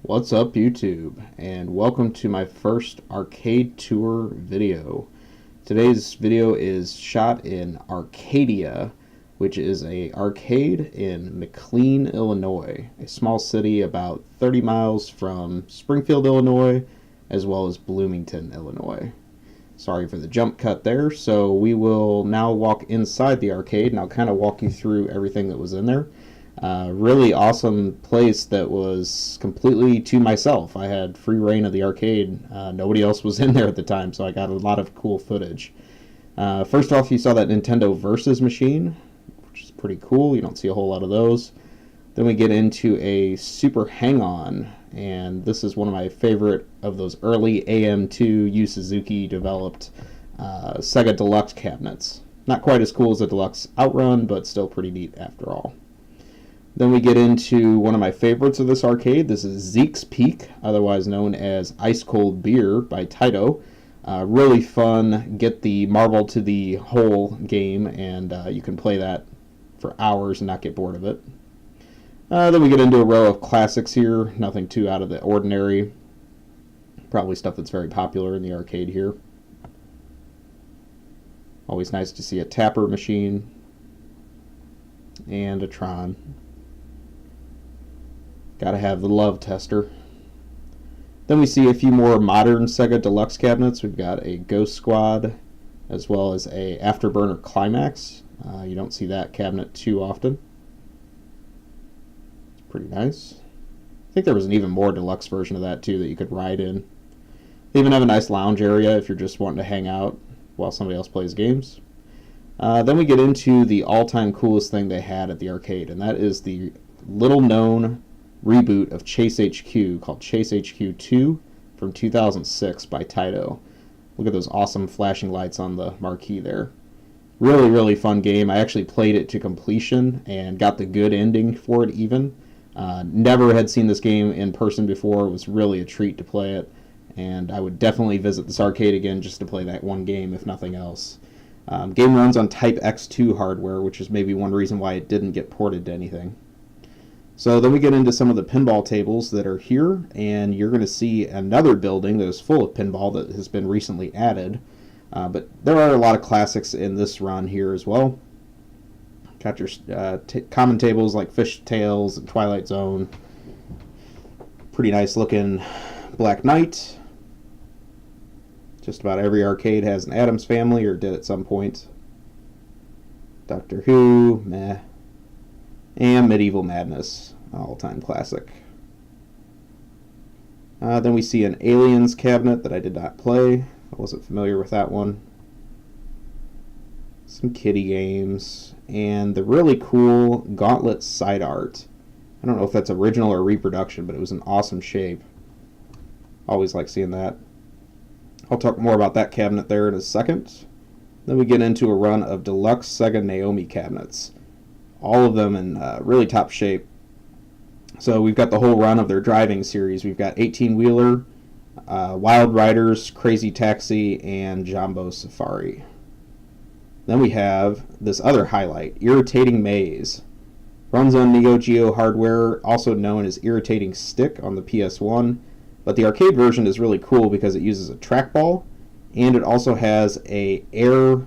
What's up, YouTube, and welcome to my first arcade tour video. Today's video is shot in Arcadia, which is an arcade in McLean, Illinois, a small city about 30 miles from Springfield, Illinois, as well as Bloomington, Illinois. Sorry for the jump cut there. So we will now walk inside the arcade, and I'll kind of walk you through everything that was in there. Really awesome place that was completely to myself. I had free reign of the arcade. Nobody else was in there at the time, so I got a lot of cool footage. First off, you saw that Nintendo Versus machine, which is pretty cool. You don't see a whole lot of those. Then we get into a Super Hang-On, and this is one of my favorite of those early AM2 Yu Suzuki developed Sega Deluxe cabinets. Not quite as cool as a Deluxe Outrun, but still pretty neat after all. Then we get into one of my favorites of this arcade. This is Zeke's Peak, otherwise known as Ice Cold Beer by Taito. Really fun. Get the marble to the hole game, and you can play that for hours and not get bored of it. Then we get into a row of classics here. Nothing too out of the ordinary. Probably stuff that's very popular in the arcade here. Always nice to see a tapper machine and a Tron. Gotta have the love tester. Then we see a few more modern Sega Deluxe cabinets. We've got a Ghost Squad as well as a Afterburner Climax. You don't see that cabinet too often. It's pretty nice. I think there was an even more deluxe version of that too that you could ride in. They even have a nice lounge area if you're just wanting to hang out while somebody else plays games. Then we get into the all-time coolest thing they had at the arcade, and that is the little-known reboot of Chase H.Q. called Chase H.Q. 2 from 2006 by Taito. Look at those awesome flashing lights on the marquee there. Really, really fun game. I actually played it to completion and got the good ending for it even. Never had seen this game in person before. It was really a treat to play it, and I would definitely visit this arcade again just to play that one game, if nothing else. Game runs on Type X2 hardware, which is maybe one reason why it didn't get ported to anything. So then we get into some of the pinball tables that are here, and you're going to see another building that is full of pinball that has been recently added. But there are a lot of classics in this run here as well. Got your common tables like Fish Tales and Twilight Zone. Pretty nice looking Black Knight. Just about every arcade has an Addams Family, or did at some point. Doctor Who, meh. And Medieval Madness, all-time classic. Then we see an Aliens cabinet that I did not play. I wasn't familiar with that one. Some kiddie games. And the really cool Gauntlet side art. I don't know if that's original or reproduction, but it was an awesome shape. Always like seeing that. I'll talk more about that cabinet there in a second. Then we get into a run of deluxe Sega Naomi cabinets. All of them in really top shape. So we've got the whole run of their driving series. We've got 18-wheeler, Wild Riders, Crazy Taxi, and Jumbo Safari. Then we have this other highlight, Irritating Maze. Runs on Neo Geo hardware, also known as Irritating Stick on the PS1. But the arcade version is really cool because it uses a trackball, and it also has a air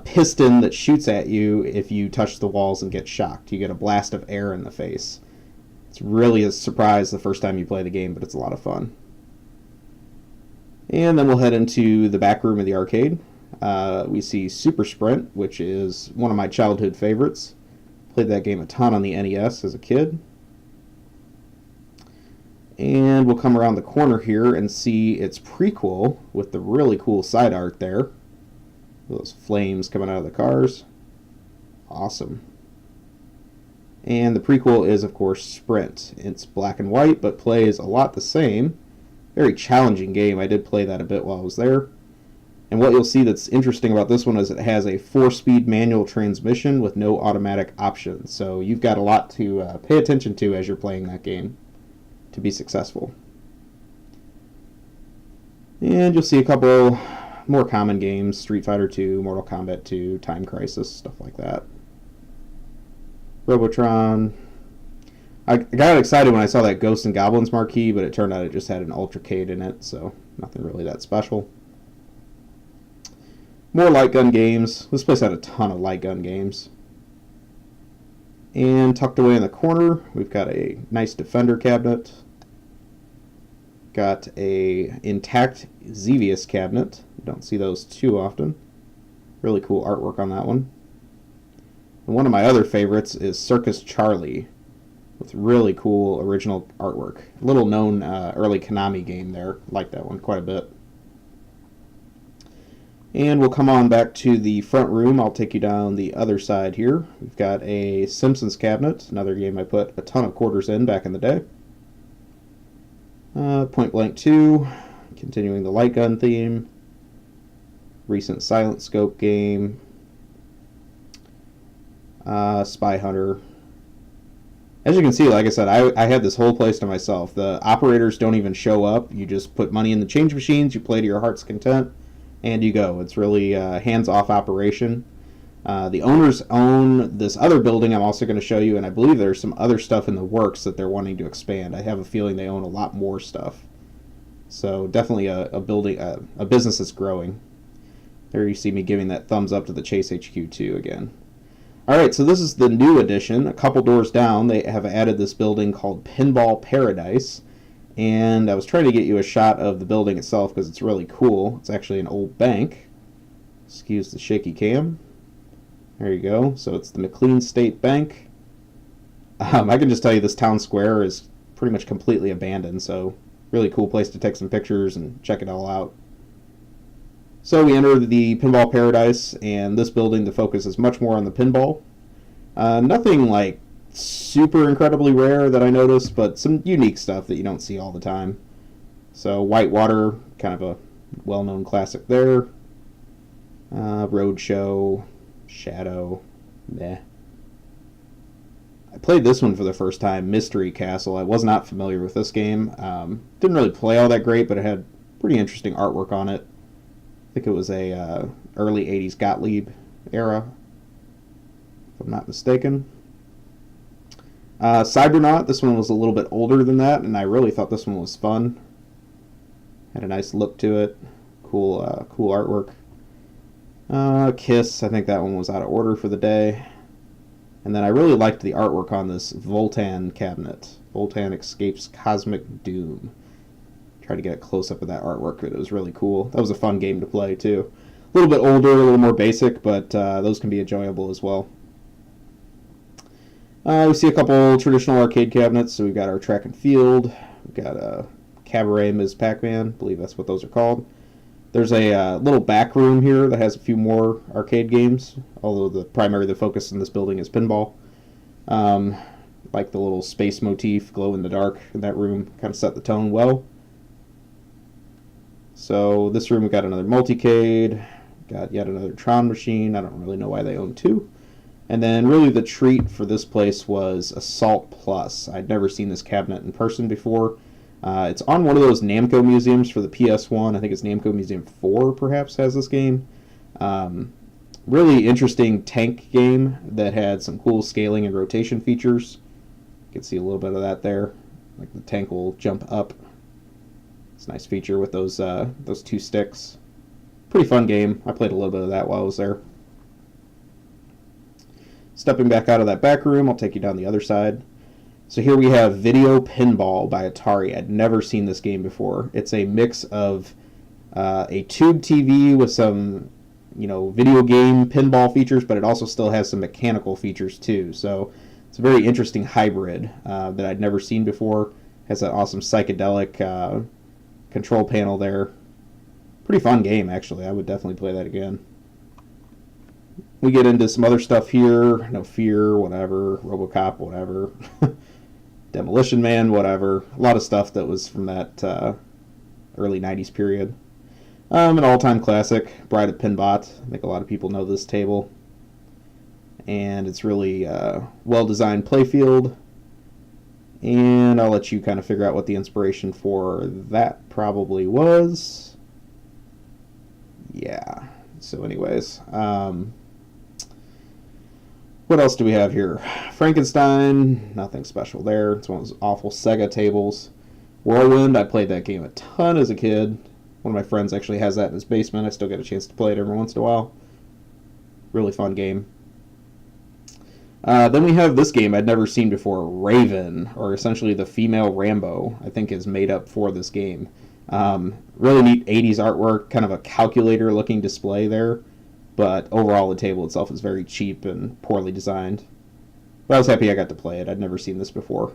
piston that shoots at you if you touch the walls and get shocked. You get a blast of air in the face. It's really a surprise the first time you play the game, but it's a lot of fun. And then we'll head into the back room of the arcade. We see Super Sprint, which is one of my childhood favorites. Played that game a ton on the NES as a kid. And we'll come around the corner here and see its prequel with the really cool side art there. Those flames coming out of the cars. Awesome. And the prequel is, of course, Sprint. It's black and white, but plays a lot the same. Very challenging game. I did play that a bit while I was there. And what you'll see that's interesting about this one is it has a 4-speed manual transmission with no automatic options. So you've got a lot to pay attention to as you're playing that game to be successful. And you'll see a couple more common games, Street Fighter 2, Mortal Kombat 2, Time Crisis, stuff like that. Robotron. I got excited when I saw that Ghosts and Goblins marquee, but it turned out it just had an Ultracade in it, so nothing really that special. More light gun games. This place had a ton of light gun games. And tucked away in the corner, we've got a nice Defender cabinet. Got a intact Xevious cabinet. You don't see those too often. Really cool artwork on that one. And one of my other favorites is Circus Charlie, with really cool original artwork. Little known early Konami game there. Like that one quite a bit. And we'll come on back to the front room. I'll take you down the other side here. We've got a Simpsons cabinet, another game I put a ton of quarters in back in the day. Point Blank 2, continuing the light gun theme. Recent Silent Scope game. Spyhunter. As you can see, like I said, I had this whole place to myself. The operators don't even show up. You just put money in the change machines, you play to your heart's content, and you go. It's really a hands-off operation. The owners own this other building I'm also going to show you, and I believe there's some other stuff in the works that they're wanting to expand. I have a feeling they own a lot more stuff. So definitely a building, a business that's growing. There you see me giving that thumbs up to the Chase H.Q. 2 again. Alright, so this is the new addition. A couple doors down, they have added this building called Pinball Paradise. And I was trying to get you a shot of the building itself because it's really cool. It's actually an old bank. Excuse the shaky cam. There you go. So it's the McLean State Bank. I can just tell you this town square is pretty much completely abandoned, so really cool place to take some pictures and check it all out. So we enter the Pinball Paradise, and this building, the focus is much more on the pinball. Nothing like super incredibly rare that I noticed, but some unique stuff that you don't see all the time. So Whitewater, kind of a well-known classic there. Roadshow, Shadow, meh. I played this one for the first time, Mystery Castle. I was not familiar with this game. Didn't really play all that great, but it had pretty interesting artwork on it. I think it was a early 80s Gottlieb era, if I'm not mistaken. Cybernaut, this one was a little bit older than that, and I really thought this one was fun. Had a nice look to it. Cool, cool artwork. Kiss, I think that one was out of order for the day. And then I really liked the artwork on this Voltan cabinet. Voltan Escapes Cosmic Doom. Tried to get a close-up of that artwork, but it was really cool. That was a fun game to play, too. A little bit older, a little more basic, but those can be enjoyable as well. We see a couple traditional arcade cabinets. So we've got our track and field. We've got a Cabaret Ms. Pac-Man. I believe that's what those are called. There's a little back room here that has a few more arcade games, although the focus in this building is pinball. Like the little space motif, glow in the dark in that room, kind of set the tone well. So this room we got another multicade, got yet another Tron machine. I don't really know why they own two. And then really the treat for this place was Assault Plus. I'd never seen this cabinet in person before. It's on one of those Namco museums for the PS1. I think it's Namco Museum 4 perhaps has this game. Really interesting tank game that had some cool scaling and rotation features. You can see a little bit of that there. Like the tank will jump up. It's a nice feature with those two sticks. Pretty fun game. I played a little bit of that while I was there. Stepping back out of that back room, I'll take you down the other side. So here we have Video Pinball by Atari. I'd never seen this game before. It's a mix of a tube TV with some, video game pinball features, but it also still has some mechanical features too. So it's a very interesting hybrid that I'd never seen before. Has that awesome psychedelic control panel there. Pretty fun game, actually. I would definitely play that again. We get into some other stuff here. No Fear, whatever. RoboCop, whatever. Demolition Man, whatever. A lot of stuff that was from that early 90s period. An all-time classic, Bride of Pinbot. I think a lot of people know this table. And it's really well-designed playfield. And I'll let you kind of figure out what the inspiration for that probably was. Yeah. So anyways, What else do we have here? Frankenstein, nothing special there. It's one of those awful Sega tables. Whirlwind, I played that game a ton as a kid. One of my friends actually has that in his basement. I still get a chance to play it every once in a while. Really fun game. Then we have this game I'd never seen before, Raven, or essentially the female Rambo, I think is made up for this game. Really neat 80s artwork, kind of a calculator-looking display there, but overall the table itself is very cheap and poorly designed. But I was happy I got to play it. I'd never seen this before.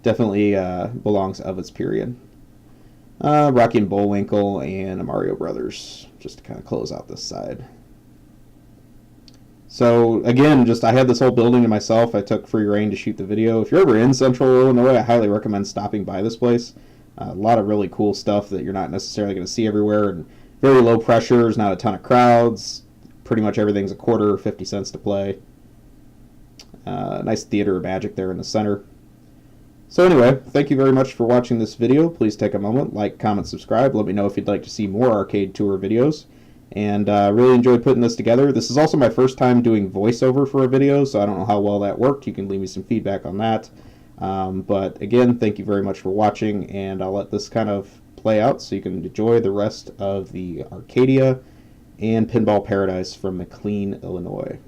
Definitely belongs of its period. Rocky and Bullwinkle and Mario Brothers, just to kind of close out this side. So again, I had this whole building to myself. I took free reign to shoot the video. If you're ever in Central Illinois, I highly recommend stopping by this place. A lot of really cool stuff that you're not necessarily going to see everywhere, and very low pressures, not a ton of crowds. Pretty much everything's a quarter or 50 cents to play. Nice theater of magic there in the center. So anyway, thank you very much for watching this video. Please take a moment, like, comment, subscribe. Let me know if you'd like to see more arcade tour videos. And really enjoyed putting this together. This is also my first time doing voiceover for a video, so I don't know how well that worked. You can leave me some feedback on that. But again, thank you very much for watching, and I'll let this kind of play out so you can enjoy the rest of the Arcadia and Pinball Paradise from McLean, Illinois.